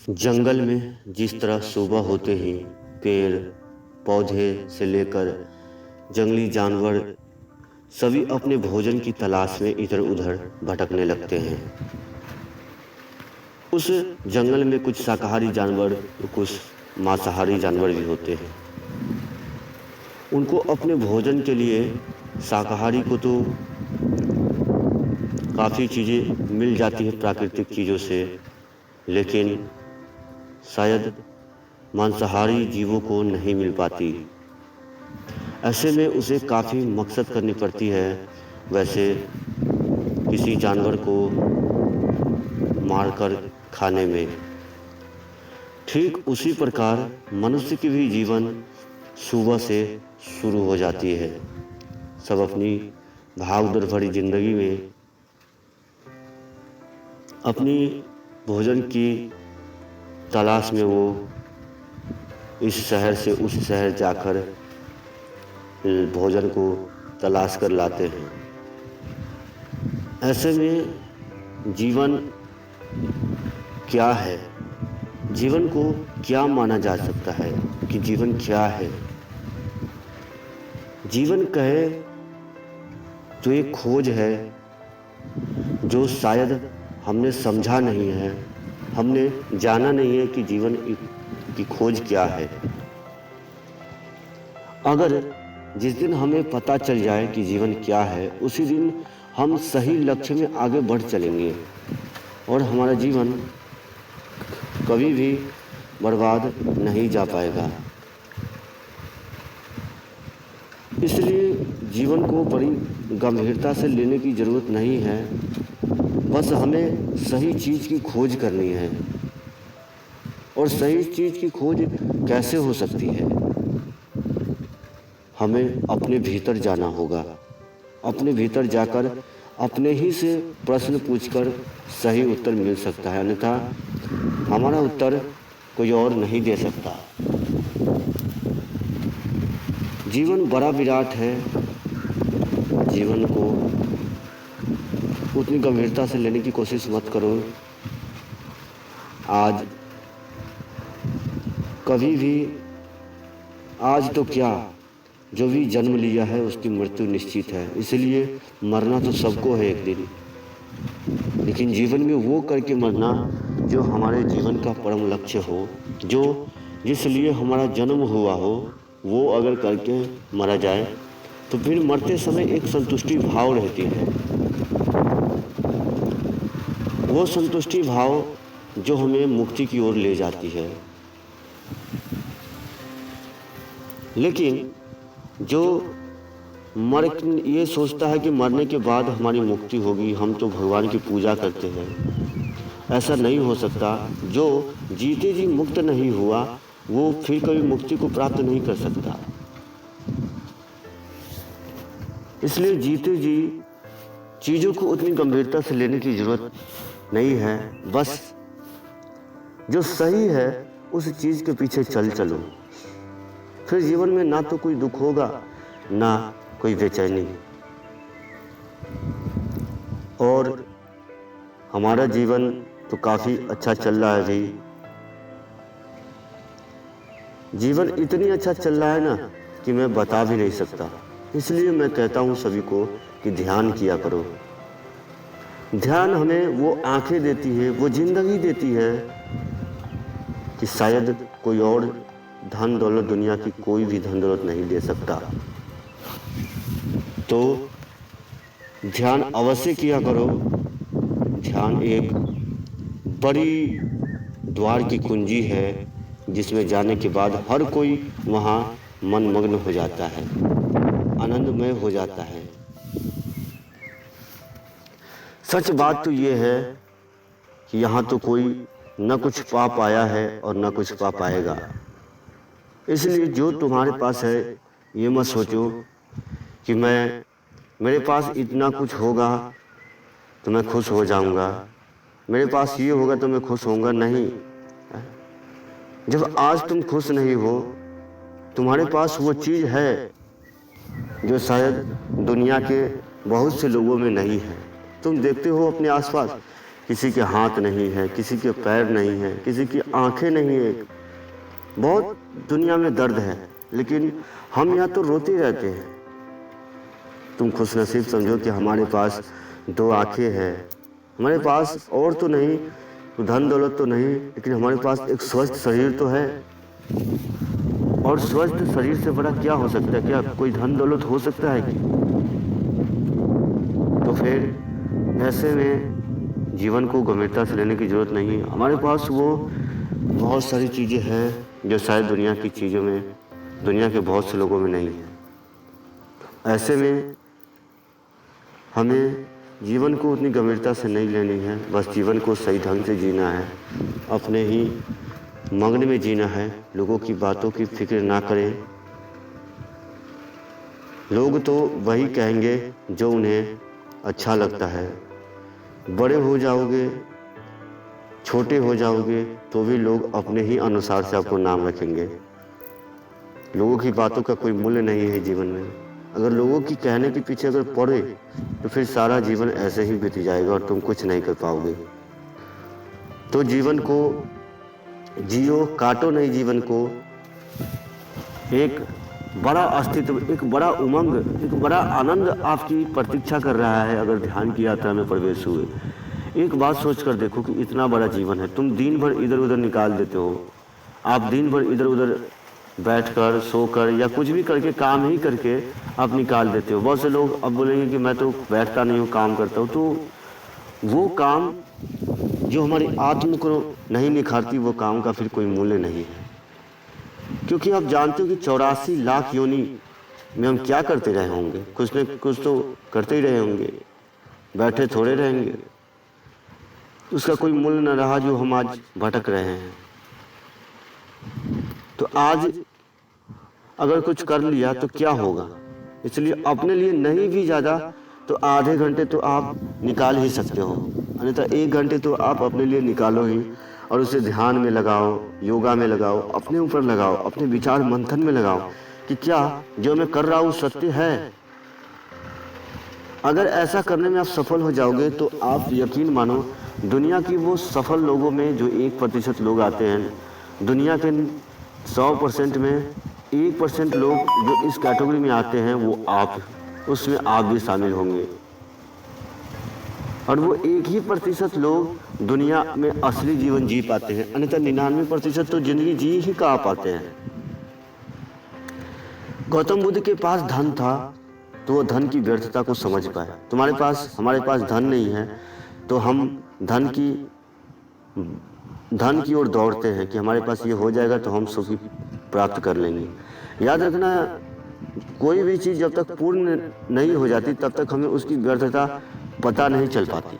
जंगल में जिस तरह सुबह होते ही पेड़ पौधे से लेकर जंगली जानवर सभी अपने भोजन की तलाश में इधर उधर भटकने लगते हैं। उस जंगल में कुछ शाकाहारी जानवर कुछ मांसाहारी जानवर भी होते हैं। उनको अपने भोजन के लिए शाकाहारी को तो काफ़ी चीज़ें मिल जाती है प्राकृतिक चीज़ों से, लेकिन शायद मांसाहारी जीवों को नहीं मिल पाती। ऐसे में उसे काफ़ी मशक्क़त करनी पड़ती है वैसे किसी जानवर को मारकर खाने में। ठीक उसी प्रकार मनुष्य की भी जीवन सुबह से शुरू हो जाती है। सब अपनी भागदौड़ भरी ज़िंदगी में अपनी भोजन की तलाश में वो इस शहर से उस शहर जाकर भोजन को तलाश कर लाते हैं। ऐसे में जीवन क्या है, जीवन को क्या माना जा सकता है कि जीवन क्या है? जीवन कहे तो एक खोज है जो शायद हमने समझा नहीं है, हमने जाना नहीं है कि जीवन की खोज क्या है। अगर जिस दिन हमें पता चल जाए कि जीवन क्या है, उसी दिन हम सही लक्ष्य में आगे बढ़ चलेंगे और हमारा जीवन कभी भी बर्बाद नहीं जा पाएगा। इसलिए जीवन को बड़ी गंभीरता से लेने की ज़रूरत नहीं है, बस हमें सही चीज़ की खोज करनी है। और सही चीज़ की खोज कैसे हो सकती है? हमें अपने भीतर जाना होगा। अपने भीतर जाकर अपने ही से प्रश्न पूछकर सही उत्तर मिल सकता है, अन्यथा हमारा उत्तर कोई और नहीं दे सकता। जीवन बड़ा विराट है, जीवन को उतनी गंभीरता से लेने की कोशिश मत करो। आज कभी भी, आज तो क्या, जो भी जन्म लिया है उसकी मृत्यु निश्चित है। इसलिए मरना तो सबको है एक दिन, लेकिन जीवन में वो करके मरना जो हमारे जीवन का परम लक्ष्य हो, जो जिस लिए हमारा जन्म हुआ हो, वो अगर करके मरा जाए तो फिर मरते समय एक संतुष्टि भाव रहती है। वो संतुष्टि भाव जो हमें मुक्ति की ओर ले जाती है। लेकिन जो ये सोचता है कि मरने के बाद हमारी मुक्ति होगी, हम तो भगवान की पूजा करते हैं, ऐसा नहीं हो सकता। जो जीते जी मुक्त नहीं हुआ वो फिर कभी मुक्ति को प्राप्त नहीं कर सकता। इसलिए जीते जी चीज़ों को उतनी गंभीरता से लेने की ज़रूरत नहीं है। बस जो सही है उस चीज़ के पीछे चलो, फिर जीवन में ना तो कोई दुख होगा ना कोई बेचैनी। और हमारा जीवन तो काफ़ी अच्छा चल रहा है अभी। जीवन इतनी अच्छा चल रहा है ना कि मैं बता भी नहीं सकता। इसलिए मैं कहता हूँ सभी को कि ध्यान किया करो। ध्यान हमें वो आंखें देती है, वो जिंदगी देती है कि शायद कोई और धन दौलत, दुनिया की कोई भी धन दौलत नहीं दे सकता। तो ध्यान अवश्य किया करो। ध्यान एक बड़ी द्वार की कुंजी है जिसमें जाने के बाद हर कोई वहाँ मनमग्न हो जाता है, आनंदमय हो जाता है। सच बात तो ये है कि यहाँ तो कोई न कुछ पा पाया है और न कुछ पा पाएगा। इसलिए जो तुम्हारे पास है ये मत सोचो कि मेरे पास इतना कुछ होगा तो मैं खुश हो जाऊंगा, मेरे पास ये होगा तो मैं खुश होऊंगा। नहीं, जब आज तुम खुश नहीं हो, तुम्हारे पास वो चीज़ है जो शायद दुनिया के बहुत से लोगों में नहीं है। तुम देखते हो अपने आसपास किसी के हाथ नहीं है, किसी के पैर नहीं है, किसी की आंखें नहीं है। बहुत दुनिया में दर्द है, लेकिन हम यहाँ तो रोते रहते हैं। तुम खुशनसीब समझो कि हमारे पास 2 आंखें हैं, हमारे पास और तो नहीं, धन दौलत तो नहीं, लेकिन हमारे पास एक स्वस्थ शरीर तो है। और स्वस्थ शरीर से बड़ा क्या हो सकता है? क्या कोई धन दौलत हो सकता है? तो फिर ऐसे में जीवन को गंभीरता से लेने की जरूरत नहीं है। हमारे पास वो बहुत सारी चीज़ें हैं जो शायद दुनिया की चीज़ों में, दुनिया के बहुत से लोगों में नहीं है। ऐसे में हमें जीवन को उतनी गंभीरता से नहीं लेनी है, बस जीवन को सही ढंग से जीना है, अपने ही मग्न में जीना है, लोगों की बातों की फिक्र ना करें। लोग तो वही कहेंगे जो उन्हें अच्छा लगता है। बड़े हो जाओगे, छोटे हो जाओगे, तो भी लोग अपने ही अनुसार से आपको नाम रखेंगे। लोगों की बातों का कोई मूल्य नहीं है जीवन में। अगर लोगों की कहने के पीछे अगर पड़े तो फिर सारा जीवन ऐसे ही बीत जाएगा और तुम कुछ नहीं कर पाओगे। तो जीवन को जियो, काटो नहीं जीवन को। एक बड़ा अस्तित्व, एक बड़ा उमंग, एक बड़ा आनंद आपकी प्रतीक्षा कर रहा है अगर ध्यान की यात्रा में प्रवेश हुए। एक बात सोच कर देखो कि इतना बड़ा जीवन है, तुम दिन भर इधर उधर निकाल देते हो। आप दिन भर इधर उधर बैठकर, सोकर या कुछ भी करके, काम ही करके आप निकाल देते हो। बहुत से लोग अब बोलेंगे कि मैं तो बैठता नहीं हूँ, काम करता हूँ। तो वो काम जो हमारी आत्म को नहीं निखारती, वो काम का फिर कोई मूल्य नहीं है। क्योंकि आप जानते हो कि 84 लाख योनि में हम क्या करते रहे होंगे? कुछ न कुछ तो करते ही रहे होंगे, बैठे थोड़े रहेंगे। उसका कोई मूल्य न रहा जो हम आज भटक रहे हैं। तो आज अगर कुछ कर लिया तो क्या होगा? इसलिए अपने लिए नहीं भी ज़्यादा तो आधे घंटे तो आप निकाल ही सकते हो, अन्यथा 1 घंटे तो आप अपने लिए निकालो ही, और उसे ध्यान में लगाओ, योगा में लगाओ, अपने ऊपर लगाओ, अपने विचार मंथन में लगाओ कि क्या जो मैं कर रहा हूँ सत्य है। अगर ऐसा करने में आप सफल हो जाओगे तो आप यकीन मानो, दुनिया की वो सफल लोगों में जो 1% लोग आते हैं, दुनिया के 100% में 1% लोग जो इस कैटेगरी में आते हैं, वो आप, उसमें आप भी शामिल होंगे। और वो 1% लोग दुनिया में असली जीवन जी पाते हैं, अन्यथा 99% तो जिंदगी जी ही कहाँ पाते हैं। गौतम बुद्ध के पास धन था तो वो धन की व्यर्थता को समझ पाया। तुम्हारे पास, हमारे पास धन नहीं है तो हम धन की ओर दौड़ते हैं कि हमारे पास ये हो जाएगा तो हम सुखी प्राप्त कर लेंगे। याद रखना, कोई भी चीज़ जब तक पूर्ण नहीं हो जाती तब तक हमें उसकी व्यर्थता पता नहीं चल पाती।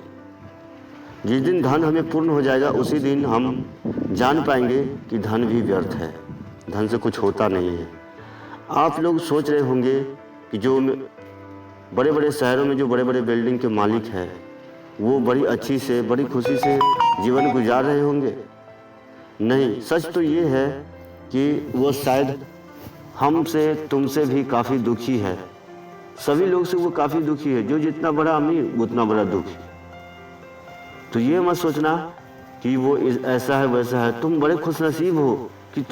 जिस दिन धन हमें पूर्ण हो जाएगा उसी दिन हम जान पाएंगे कि धन भी व्यर्थ है, धन से कुछ होता नहीं है। आप लोग सोच रहे होंगे कि जो बड़े बड़े शहरों में जो बड़े बड़े बिल्डिंग के मालिक हैं वो बड़ी अच्छी से, बड़ी खुशी से जीवन गुजार रहे होंगे। नहीं, सच तो ये है कि वो शायद हमसे, तुमसे भी काफ़ी दुखी है। सभी लोग से वो काफ़ी दुखी है। जो जितना बड़ा अमीर उतना बड़ा दुखी। तो ये मत सोचना कि वो ऐसा है वैसा है। तुम बड़े खुशनसीब हो कि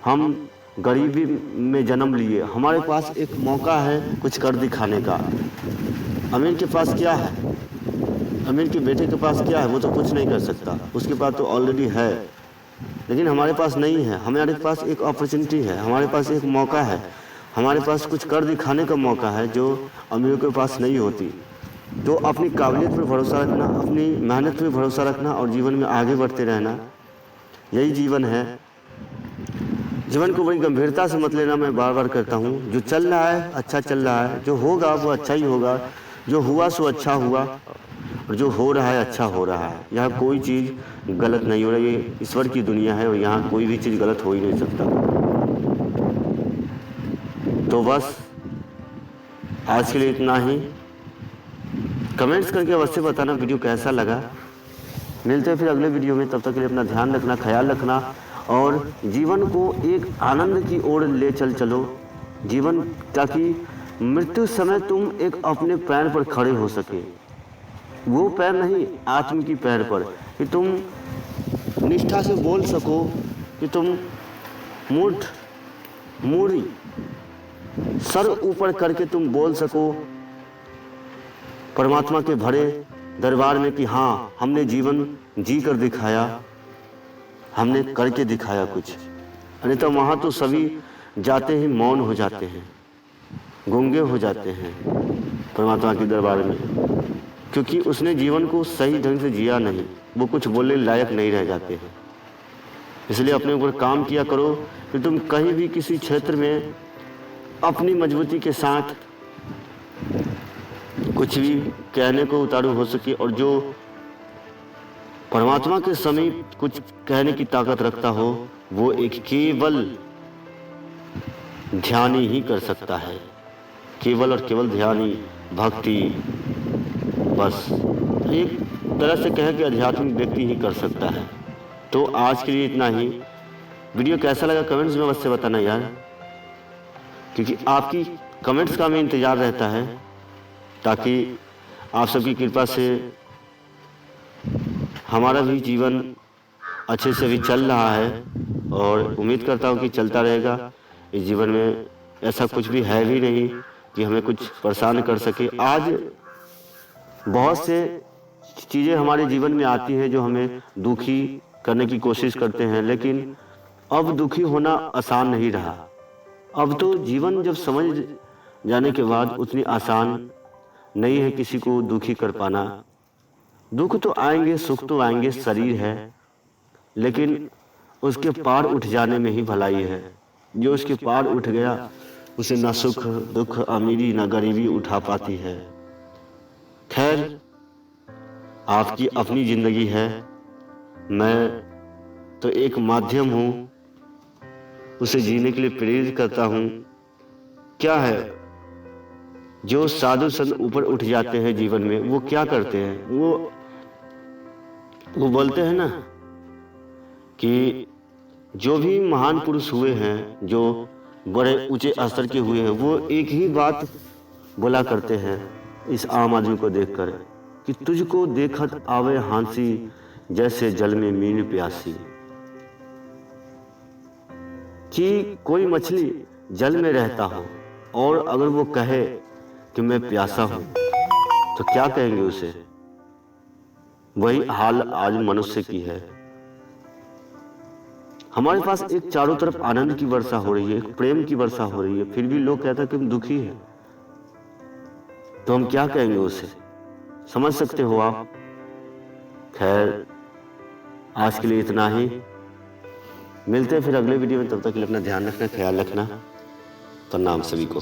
हम गरीबी में जन्म लिए। हमारे पास एक मौका है कुछ कर दिखाने का। अमीर के पास क्या है? अमीर के बेटे के पास क्या है? वो तो कुछ नहीं कर सकता, उसके पास तो ऑलरेडी है। लेकिन हमारे पास नहीं है। हमारे पास एक अपॉर्चुनिटी है, हमारे पास एक मौका है, हमारे पास कुछ कर दिखाने का मौका है जो अमीरों के पास नहीं होती। तो अपनी काबिलियत पर भरोसा रखना, अपनी मेहनत पर भरोसा रखना और जीवन में आगे बढ़ते रहना, यही जीवन है। जीवन को बड़ी गंभीरता से मत लेना। मैं बार बार कहता हूँ, जो चल रहा है अच्छा चल रहा है, जो होगा वो अच्छा ही होगा, जो हुआ सो अच्छा हुआ, और जो हो रहा है अच्छा हो रहा है। यहाँ कोई चीज़ गलत नहीं हो रही। ये ईश्वर की दुनिया है और यहाँ कोई भी चीज़ गलत हो ही नहीं सकता। तो बस आज के लिए इतना ही। कमेंट्स करके अवश्य बताना वीडियो कैसा लगा। मिलते हैं फिर अगले वीडियो में। तब तक के लिए अपना ध्यान रखना, ख्याल रखना और जीवन को एक आनंद की ओर ले चलो। जीवन, ताकि मृत्यु समय तुम एक अपने पैर पर खड़े हो सके। वो पैर नहीं, आत्म की पैर पर, कि तुम निष्ठा से बोल सको, कि तुम मूढ़ी सर ऊपर करके तुम बोल सको परमात्मा के भरे दरबार में कि हाँ, हमने जीवन जी कर दिखाया, हमने करके दिखाया कुछ। अन्यथा वहाँ तो सभी जाते ही मौन हो जाते हैं, गूंगे हो जाते हैं परमात्मा के दरबार में, क्योंकि उसने जीवन को सही ढंग से जिया नहीं, वो कुछ बोलने लायक नहीं रह जाते हैं। इसलिए अपने ऊपर काम किया करो कि तुम कहीं भी किसी क्षेत्र में अपनी मजबूती के साथ कुछ भी कहने को उतारू हो सके, और जो परमात्मा के समीप कुछ कहने की ताकत रखता हो वो एक केवल ध्यानी ही कर सकता है, केवल और केवल ध्यानी, भक्ति, बस एक तरह से कहें कि आध्यात्मिक व्यक्ति ही कर सकता है। तो आज के लिए इतना ही। वीडियो कैसा लगा कमेंट्स में अवश्य बताना यार, क्योंकि आपकी कमेंट्स का हमें इंतज़ार रहता है, ताकि आप सबकी कृपा से हमारा भी जीवन अच्छे से भी चल रहा है, और उम्मीद करता हूँ कि चलता रहेगा। इस जीवन में ऐसा कुछ भी है भी नहीं कि हमें कुछ परेशान कर सके। आज बहुत से चीज़ें हमारे जीवन में आती हैं जो हमें दुखी करने की कोशिश करते हैं, लेकिन अब दुखी होना आसान नहीं रहा। अब तो जीवन जब समझ जाने के बाद उतनी आसान नहीं है किसी को दुखी कर पाना। दुख तो आएंगे, सुख तो आएंगे, शरीर है, लेकिन उसके पार उठ जाने में ही भलाई है। जो उसके पार उठ गया उसे ना सुख दुख, अमीरी ना गरीबी उठा पाती है। खैर, आपकी अपनी जिंदगी है, मैं तो एक माध्यम हूँ, उसे जीने के लिए प्रेरित करता हूँ। क्या है, जो साधु संत ऊपर उठ जाते हैं जीवन में, वो क्या करते हैं, वो बोलते हैं ना कि जो भी महान पुरुष हुए हैं, जो बड़े ऊंचे स्तर के हुए हैं, वो एक ही बात बोला करते हैं इस आम आदमी को देखकर, कि तुझको देखत आवे हांसी, जैसे जल में मीन प्यासी। कि कोई मछली जल में रहता हो और अगर वो कहे कि मैं प्यासा हूं, तो क्या कहेंगे उसे? वही हाल आज मनुष्य की है। हमारे पास एक चारों तरफ आनंद की वर्षा हो रही है, एक प्रेम की वर्षा हो रही है, फिर भी लोग कहते हैं कि हम दुखी हैं। तो हम क्या कहेंगे उसे? समझ सकते हो आप? खैर, आज के लिए इतना ही। मिलते हैं फिर अगले वीडियो में। तब तक के लिए अपना ध्यान रखना, ख्याल रखना। प्रणाम सभी को।